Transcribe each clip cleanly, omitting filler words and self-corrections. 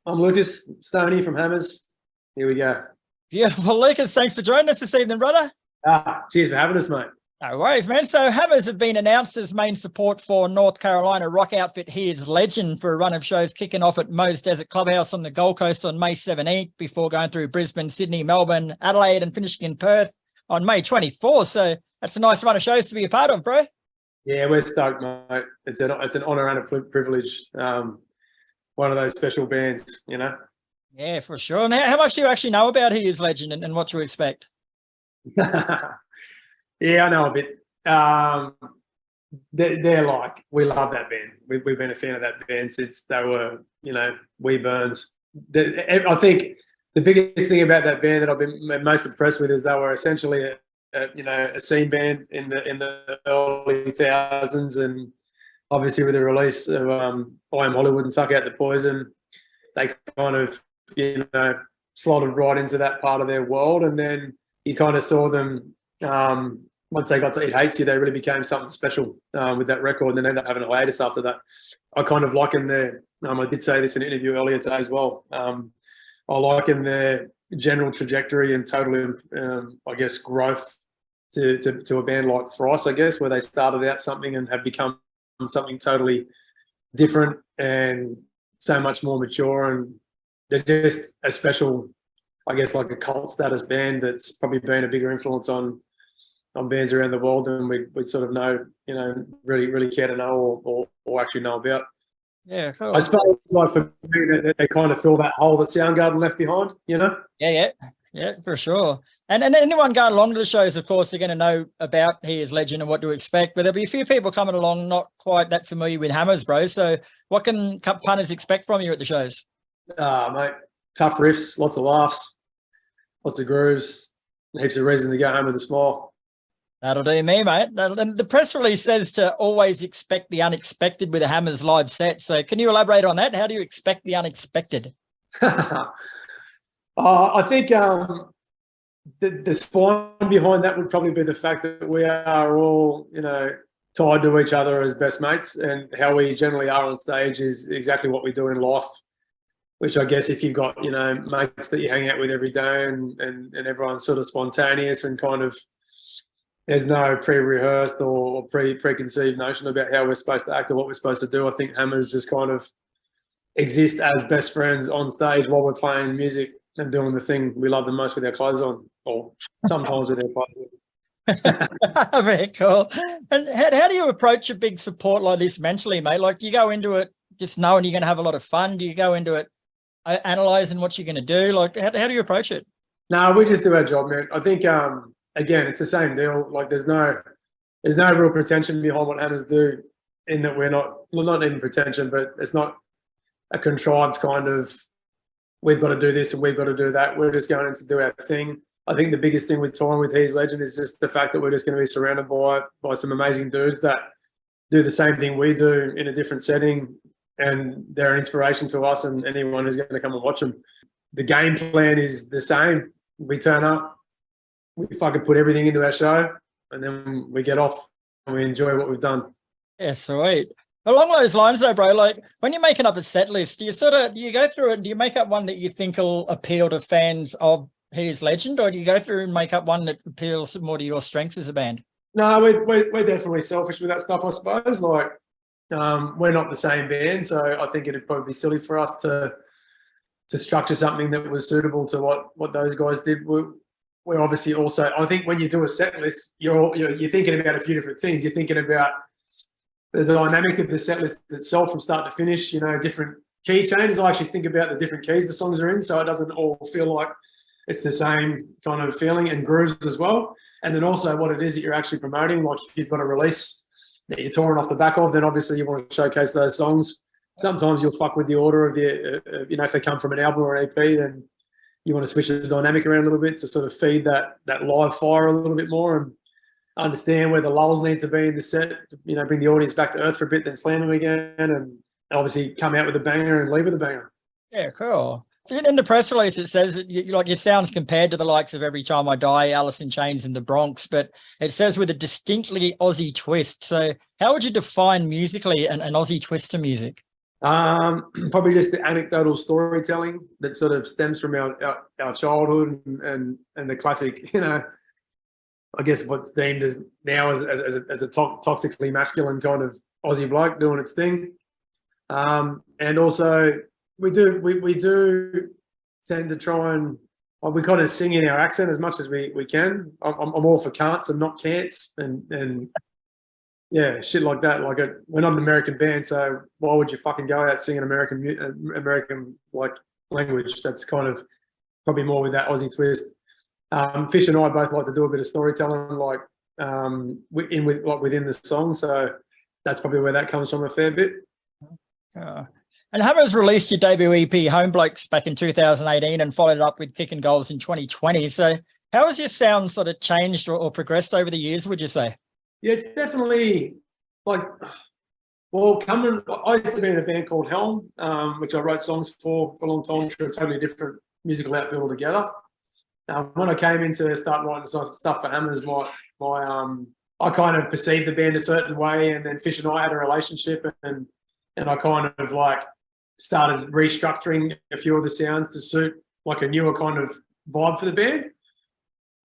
I'm Lucas Stone from Hammers. Here we go. Beautiful, Lucas. Thanks for joining us this evening, brother. Cheers for having us, mate. No worries, man. So Hammers have been announced as main support for North Carolina rock outfit Here's Legend for a run of shows kicking off at Moe's Desert Clubhouse on the Gold Coast on May 17th before going through Brisbane, Sydney, Melbourne, Adelaide and finishing in Perth on May 24th. So that's a nice run of shows to be a part of, bro. Yeah, we're stoked, mate. It's an honour and a privilege. One of those special bands, you know. Yeah, for sure. And how much do you actually know about Here's Legend and what to expect? Yeah, I know a bit. They're like, we love that band. We've been a fan of that band since they were, Wee Burns. I think the biggest thing about that band that I've been most impressed with is they were essentially a scene band in the early thousands, and obviously with the release of I Am Hollywood and Suck Out the Poison, they kind of slotted right into that part of their world, and then you kind of saw them. Once they got to It Hates You, they really became something special with that record, and then ended up having a hiatus after that. I kind of liken their, I did say this in an interview earlier today as well, I liken their general trajectory and total, I guess, growth to a band like Frost, I guess, where they started out something and have become something totally different and so much more mature, and they're just a special, I guess, like a cult status band that's probably been a bigger influence on bands around the world than we sort of know, really care to know or actually know about. Yeah, cool. I suppose like for me, they kind of fill that hole that Soundgarden left behind, Yeah, for sure. And anyone going along to the shows, of course, they're going to know about Here's Legend and what to expect, but there'll be a few people coming along not quite that familiar with Hammers, bro. So what can punters expect from you at the shows? Mate, tough riffs, lots of laughs, lots of grooves, heaps of reason to go home with a smile. That'll do me, mate. And the press release says to always expect the unexpected with a Hammers live set. So can you elaborate on that? How do you expect the unexpected? I think the spine behind that would probably be the fact that we are all, tied to each other as best mates, and how we generally are on stage is exactly what we do in life, which I guess if you've got, mates that you hang out with every day and everyone's sort of spontaneous and kind of there's no pre-rehearsed or preconceived notion about how we're supposed to act or what we're supposed to do. I think Hammers just kind of exist as best friends on stage while we're playing music and doing the thing we love the most with our clothes on, or sometimes with our clothes on. Very cool. And how do you approach a big support like this mentally, mate? Like, do you go into it just knowing you're going to have a lot of fun? Do you go into it analysing what you're going to do? Like, how do you approach it? No, we just do our job, man. I think, again, it's the same deal. Like, there's no real pretension behind what Hammers do, in that we're not even pretension, but it's not a contrived kind of, we've got to do this and we've got to do that. We're just going in to do our thing. I think the biggest thing with touring with Here's Legend is just the fact that we're just going to be surrounded by some amazing dudes that do the same thing we do in a different setting, and they're an inspiration to us and anyone who's going to come and watch them. The game plan is the same. We turn up, we fucking put everything into our show, and then we get off and we enjoy what we've done. Yeah, sweet. Along those lines though, bro, like when you're making up a set list, do you go through it and do you make up one that you think will appeal to fans of Here's Legend, or do you go through and make up one that appeals more to your strengths as a band? No, we're definitely selfish with that stuff, I suppose. Like, we're not the same band, so I think it'd probably be silly for us to structure something that was suitable to what those guys did. We're obviously also, I think when you do a set list, you're thinking about a few different things. You're thinking about the dynamic of the set list itself from start to finish, different key changes. I actually think about the different keys the songs are in, so it doesn't all feel like it's the same kind of feeling, and grooves as well. And then also what it is that you're actually promoting. Like if you've got a release that you're touring off the back of, then obviously you want to showcase those songs. Sometimes you'll fuck with the order of the, if they come from an album or an EP, then you want to switch the dynamic around a little bit to sort of feed that live fire a little bit more and understand where the lulls need to be in the set, bring the audience back to earth for a bit, then slam them again, and obviously come out with a banger and leave with a banger. Yeah, cool. In the press release, it says that your sound's compared to the likes of Every Time I Die, Alice in Chains, and The Bronx, but it says with a distinctly Aussie twist. So how would you define musically an Aussie twist to music? Probably just the anecdotal storytelling that sort of stems from our childhood and the classic, you know, I guess what's deemed as now as a toxically masculine kind of Aussie bloke doing its thing. And also we do tend to try and we kind of sing in our accent as much as we can. I'm all for can'ts and not can'ts and yeah, shit like that. Like we're not an American band, so why would you fucking go out singing American like language? That's kind of probably more with that Aussie twist. Fish and I both like to do a bit of storytelling, like within the song. So that's probably where that comes from a fair bit. And Hammers released your debut EP, Home Blokes, back in 2018 and followed it up with Kicking Goals in 2020. So how has your sound sort of changed or progressed over the years, would you say? Yeah, it's definitely like, well, I used to be in a band called Helm, which I wrote songs for a long time, to a totally different musical outfit altogether. When I came in to start writing stuff for Hammers, I kind of perceived the band a certain way, and then Fish and I had a relationship, and I kind of like started restructuring a few of the sounds to suit like a newer kind of vibe for the band.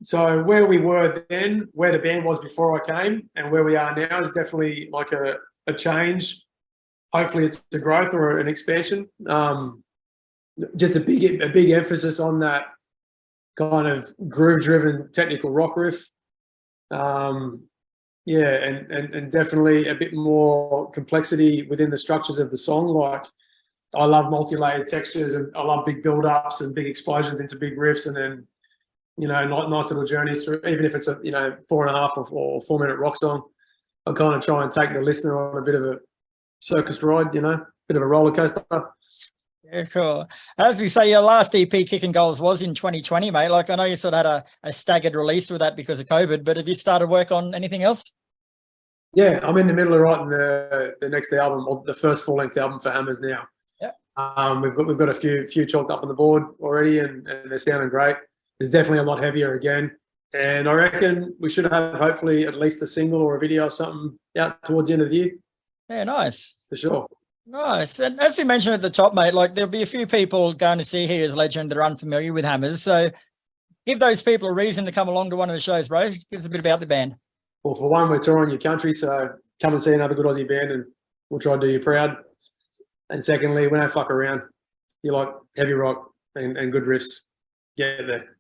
So where we were then, where the band was before I came, and where we are now is definitely like a change. Hopefully it's a growth or an expansion. Just a big emphasis on that kind of groove-driven technical rock riff. Yeah, and definitely a bit more complexity within the structures of the song. Like I love multi-layered textures, and I love big build-ups and big explosions into big riffs, and then, you know, nice little journeys through, even if it's a, you know, 4.5 or 4 minute rock song. I kind of try and take the listener on a bit of a circus ride, you know, bit of a roller coaster. Yeah, cool. As we say, your last EP, Kicking Goals, was in 2020, mate. Like I know you sort of had a staggered release with that because of COVID, but have you started work on anything else? Yeah, I'm in the middle of writing the next album, or the first full-length album for Hammers now. Yeah. We've got a few chalked up on the board already, and they're sounding great. It's definitely a lot heavier again, and I reckon we should have hopefully at least a single or a video or something out towards the end of the year. Yeah, nice. For sure. Nice. And as we mentioned at the top, mate, like there'll be a few people going to see He Is Legend that are unfamiliar with Hammers. So give those people a reason to come along to one of the shows, bro. Give us a bit about the band. Well, for one, we're touring your country, so come and see another good Aussie band and we'll try and do you proud. And secondly, we don't fuck around. You like heavy rock and good riffs, get there.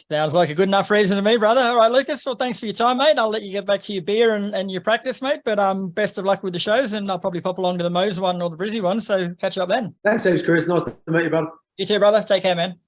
Sounds like a good enough reason to me, brother. All right, Lucas. Well, thanks for your time, mate. I'll let you get back to your beer and your practice, mate. But best of luck with the shows, and I'll probably pop along to the Mose one or the Brizzy one. So catch you up then. Thanks, Kris. Nice to meet you, bud. You too, brother. Take care, man.